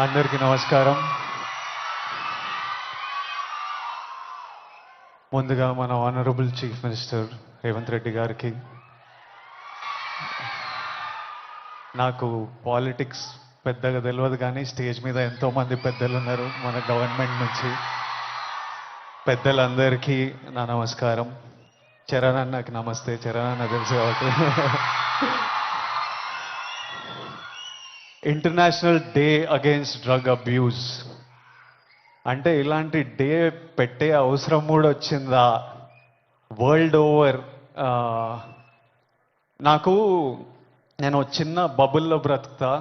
అందరికీ నమస్కారం. ముందుగా మన honourable chief minister Revanth Reddy గారికి, నాకు పాలిటిక్స్ పెద్దగా తెలియదు కానీ స్టేజ్ మీద ఎంతోమంది పెద్దలు ఉన్నారు మన గవర్నమెంట్ నుంచి. పెద్దలందరికీ నా నమస్కారం. చరణ్ అన్నకి నమస్తే. చరణ్ అన్న తెలుసు కాబట్టి. International day against drug abuse అంటే ఇలాంటి డే పెట్టే అవసరం కూడా వచ్చిందా వరల్డ్ ఓవర్? నేను చిన్న బబుల్లో బ్రతుకుతా.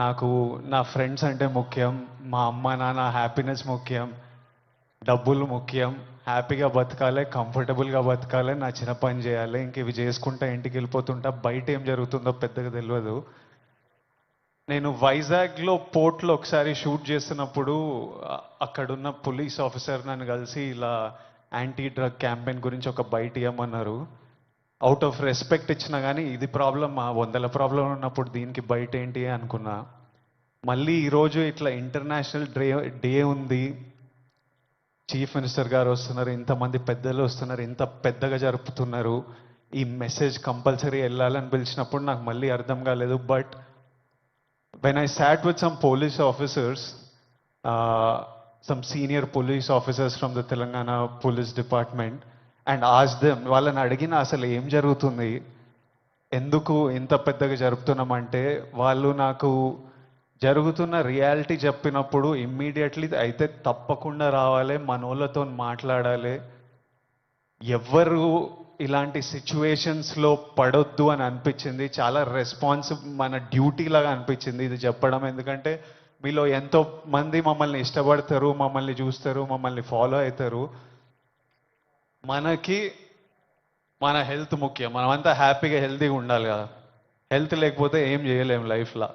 నాకు నా ఫ్రెండ్స్ అంటే ముఖ్యం, మా అమ్మ నాన్న హ్యాపీనెస్ ముఖ్యం, డబ్బులు ముఖ్యం, హ్యాపీగా బతకాలి, కంఫర్టబుల్గా బతకాలి, నా చిన్న పని చేయాలి, ఇంక ఇవి చేసుకుంటా ఇంటికి వెళ్ళిపోతుంటా. బయట ఏం జరుగుతుందో పెద్దగా తెలియదు. నేను వైజాగ్లో పోర్ట్లో ఒకసారి షూట్ చేస్తున్నప్పుడు అక్కడున్న పోలీస్ ఆఫీసర్ నన్ను కలిసి ఇలా యాంటీ డ్రగ్ క్యాంపెయిన్ గురించి ఒక బయట ఇవ్వమన్నారు. అవుట్ ఆఫ్ రెస్పెక్ట్ ఇచ్చినా కానీ ఇది ప్రాబ్లం, మా 100 ప్రాబ్లం ఉన్నప్పుడు దీనికి బయట ఏంటి అనుకున్నా. మళ్ళీ ఈరోజు ఇట్లా ఇంటర్నేషనల్ డే ఉంది, చీఫ్ మినిస్టర్ గారు వస్తున్నారు, ఇంతమంది పెద్దలు వస్తున్నారు, ఇంత పెద్దగా జరుపుతున్నారు, ఈ మెసేజ్ కంపల్సరీ వెళ్ళాలని పిలిచినప్పుడు నాకు మళ్ళీ అర్థం కాలేదు. But when I sat with some police officers, some senior police officers from the Telangana Police Department, and asked them, వాళ్ళని అడిగిన అసలు ఏం జరుగుతుంది, ఎందుకు ఇంత పెద్దగా జరుపుతున్నామంటే, వాళ్ళు నాకు జరుగుతున్న రియాలిటీ చెప్పినప్పుడు ఇమ్మీడియట్లీ అయితే తప్పకుండా రావాలి, మనోళ్ళతో మాట్లాడాలి, ఎవ్వరు ఇలాంటి సిచ్యువేషన్స్లో పడొద్దు అని అనిపించింది. చాలా మన డ్యూటీ లాగా అనిపించింది ఇది చెప్పడం. ఎందుకంటే మీలో ఎంతో మంది మమ్మల్ని ఇష్టపడతారు, మమ్మల్ని చూస్తారు, మమ్మల్ని ఫాలో అవుతారు. మనకి మన హెల్త్ ముఖ్యం. మనమంతా హ్యాపీగా హెల్తీగా ఉండాలి కదా. హెల్త్ లేకపోతే ఏం చేయలేము లైఫ్లో.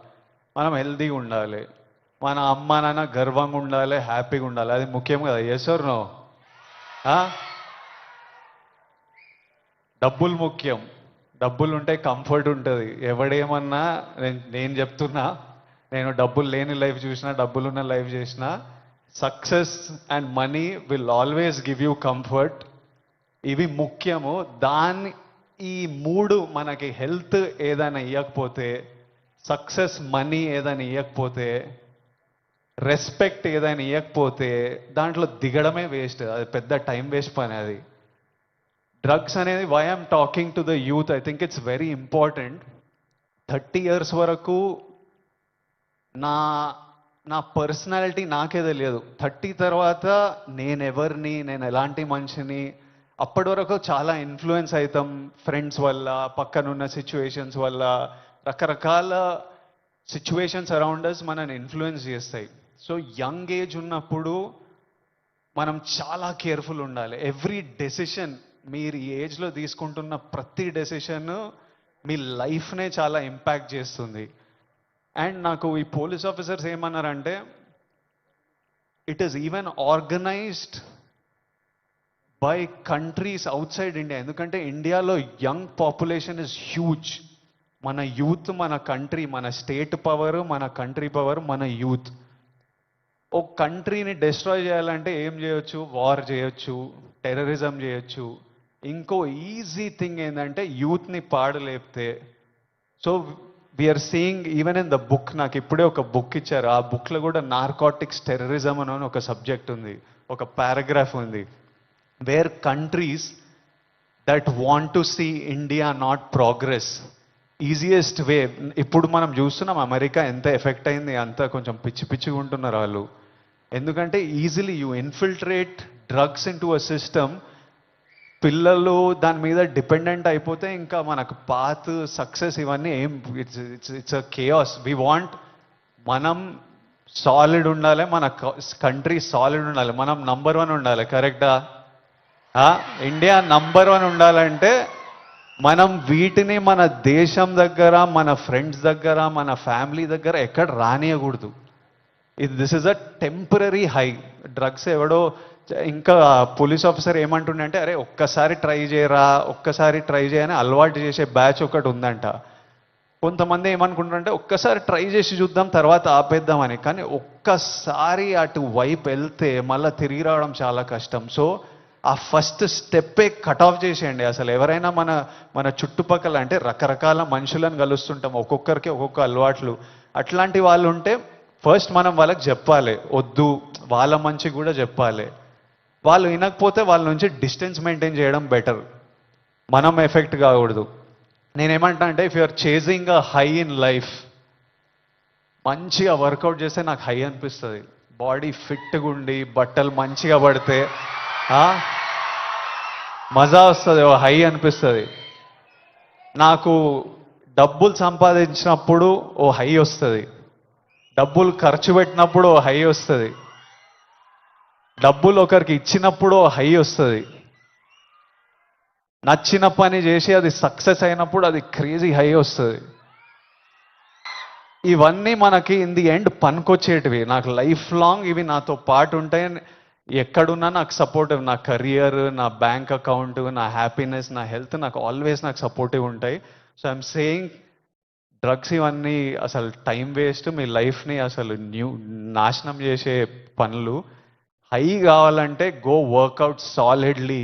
మనం హెల్తీగా ఉండాలి, మన అమ్మ నాన్న గర్వంగా ఉండాలి, హ్యాపీగా ఉండాలి, అది ముఖ్యం కదా. Yes or no? డబ్బులు ముఖ్యం. డబ్బులు ఉంటే కంఫర్ట్ ఉంటుంది. ఎవడేమన్నా నేను చెప్తున్నా, నేను డబ్బులు లేని లైఫ్ చూసినా, డబ్బులున్న లైఫ్ చేసిన, success and money will always give you comfort. ఇవి ముఖ్యము. ఈ మూడు మనకి హెల్త్ ఏదైనా ఇవ్వకపోతే, సక్సెస్ మనీ ఏదైనా ఇవ్వకపోతే, రెస్పెక్ట్ ఏదైనా ఇవ్వకపోతే దాంట్లో దిగడమే వేస్ట్. అది పెద్ద టైం వేస్ట్ పని. అది డ్రగ్స్ అనేది, why I'm talking to the youth, I think it's very important. 30 years వరకు నా పర్సనాలిటీ నాకే తెలియదు. 30 తర్వాత నేనెవరిని, నేను ఎలాంటి మనిషిని, అప్పటి వరకు చాలా ఇన్ఫ్లుయెన్స్ అవుతాం ఫ్రెండ్స్ వల్ల, పక్కనున్న సిచ్యువేషన్స్ వల్ల, రకరకాల సిచ్యువేషన్స్ అరౌండ్ అస్ మనని ఇన్ఫ్లుయెన్స్ చేస్తాయి. సో యంగ్ ఏజ్ ఉన్నప్పుడు మనం చాలా కేర్ఫుల్ ఉండాలి. ఎవ్రీ డెసిషన్, మీరు ఈ ఏజ్లో తీసుకుంటున్న ప్రతి డెసిషన్ మీ లైఫ్నే చాలా ఇంపాక్ట్ చేస్తుంది. అండ్ నాకు ఈ పోలీస్ ఆఫీసర్స్ ఏమన్నారంటే, it is even organised by countries out side India. ఎందుకంటే ఇండియాలో యంగ్ పాపులేషన్ ఇస్ హ్యూజ్. మన యూత్, మన కంట్రీ, మన స్టేట్ పవర్, మన కంట్రీ పవర్, మన యూత్. ఒక కంట్రీని డిస్ట్రాయ్ చేయాలంటే ఏం చేయొచ్చు? వార్ చేయొచ్చు, టెర్రరిజం చేయొచ్చు. ఇంకో ఈజీ థింగ్ ఏంటంటే యూత్ని పాడలేపితే. So we are seeing even in the book, నాకు ఇప్పుడే ఒక బుక్ ఇచ్చారు, ఆ బుక్లో కూడా నార్కోటిక్స్ టెర్రరిజం అని ఒక సబ్జెక్ట్ ఉంది, ఒక పారాగ్రాఫ్ ఉంది. Where countries that want to see India not progress, easiest way. ఇప్పుడు మనం చూస్తున్నాం అమెరికా ఎంత ఎఫెక్ట్ అయింది, అంతా కొంచెం పిచ్చిగా ఉంటున్నారు వాళ్ళు. ఎందుకంటే easily you infiltrate drugs in to a system. పిల్లలు దాని మీద డిపెండెంట్ అయిపోతే ఇంకా మనకు పాత్, సక్సెస్ ఇవన్నీ ఏం, it's a chaos. We want, మనం సాలిడ్ ఉండాలి, మన కంట్రీ సాలిడ్ ఉండాలి, మనం నంబర్ 1 ఉండాలి. కరెక్టా? ఇండియా నంబర్ 1 ఉండాలంటే మనం వీటిని మన దేశం దగ్గర, మన ఫ్రెండ్స్ దగ్గర, మన ఫ్యామిలీ దగ్గర ఎక్కడ రానియకూడదు. This is a temporary high. Drugs ఎవడో, ఇంకా పోలీస్ ఆఫీసర్ ఏమంటుండే అంటే, అరే ఒక్కసారి ట్రై చేయరా, ఒక్కసారి ట్రై చేయని అలవాటు చేసే బ్యాచ్ ఒకటి ఉందంట. కొంతమంది ఏమనుకుంటారంటే ఒక్కసారి ట్రై చేసి చూద్దాం తర్వాత ఆపేద్దామని, కానీ ఒక్కసారి అటు వైపు వెళ్తే మళ్ళీ తిరిగి రావడం చాలా కష్టం. సో ఆ ఫస్ట్ స్టెప్పే కట్ ఆఫ్ చేసేయండి. అసలు ఎవరైనా మన మన చుట్టుపక్కల అంటే రకరకాల మనుషులను కలుస్తుంటాం, ఒక్కొక్కరికి ఒక్కొక్క అలవాట్లు, అట్లాంటి వాళ్ళు ఉంటే ఫస్ట్ మనం వాళ్ళకి చెప్పాలి, వద్దు, వాళ్ళ మంచి కూడా చెప్పాలి. వాళ్ళు వినకపోతే వాళ్ళ నుంచి డిస్టెన్స్ మెయింటైన్ చేయడం బెటర్, మనం ఎఫెక్ట్ కాకూడదు. నేనేమంటా అంటే if you're chasing a high in life, మంచిగా వర్కౌట్ చేస్తే నాకు హై అనిపిస్తుంది. బాడీ ఫిట్గా ఉండి బట్టలు మంచిగా పడితే మజా వస్తుంది, ఓ హై అనిపిస్తుంది. నాకు డబ్బులు సంపాదించినప్పుడు ఓ హై వస్తుంది, డబ్బులు ఖర్చు పెట్టినప్పుడు ఓ హై వస్తుంది, డబ్బులు ఒకరికి ఇచ్చినప్పుడు ఓ హై వస్తుంది, నచ్చిన పని చేసి అది సక్సెస్ అయినప్పుడు అది క్రేజీ హై వస్తుంది. ఇవన్నీ మనకి ఇన్ ది ఎండ్ పనికొచ్చేటివి. నాకు లైఫ్ లాంగ్ ఇవి నాతో పాటు ఉంటాయి. ఎక్కడున్నా నాకు సపోర్టివ్, నా కెరియర్, నా బ్యాంక్ అకౌంట్, నా హ్యాపీనెస్, నా హెల్త్ నాకు ఆల్వేస్ నాకు సపోర్టివ్ ఉంటాయి. సో ఐఎమ్ సేయింగ్ డ్రగ్స్ ఇవన్నీ అసలు టైం వేస్ట్, మీ లైఫ్ని అసలు నాశనం చేసే పనులు. హై కావాలంటే go workout solidly,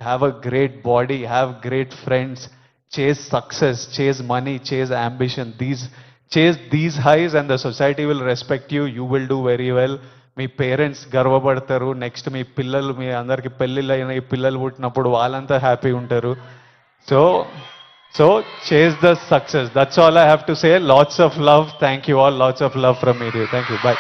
have a great body, have great friends, chase success, chase money, chase ambition. Chase these highs and the society will respect you. You will do very well. మీ parents గర్వపడతారు. Next మీ పిల్లలు, మీ అందరికి పెళ్ళిళ్ళు అయిన ఈ పిల్లలు పుట్టినప్పుడు వాళ్ళంతా హ్యాపీ ఉంటారు. So chase the success. That's all I have to say. Lots of love. Thank you all. Lots of love from me. Thank you. Bye.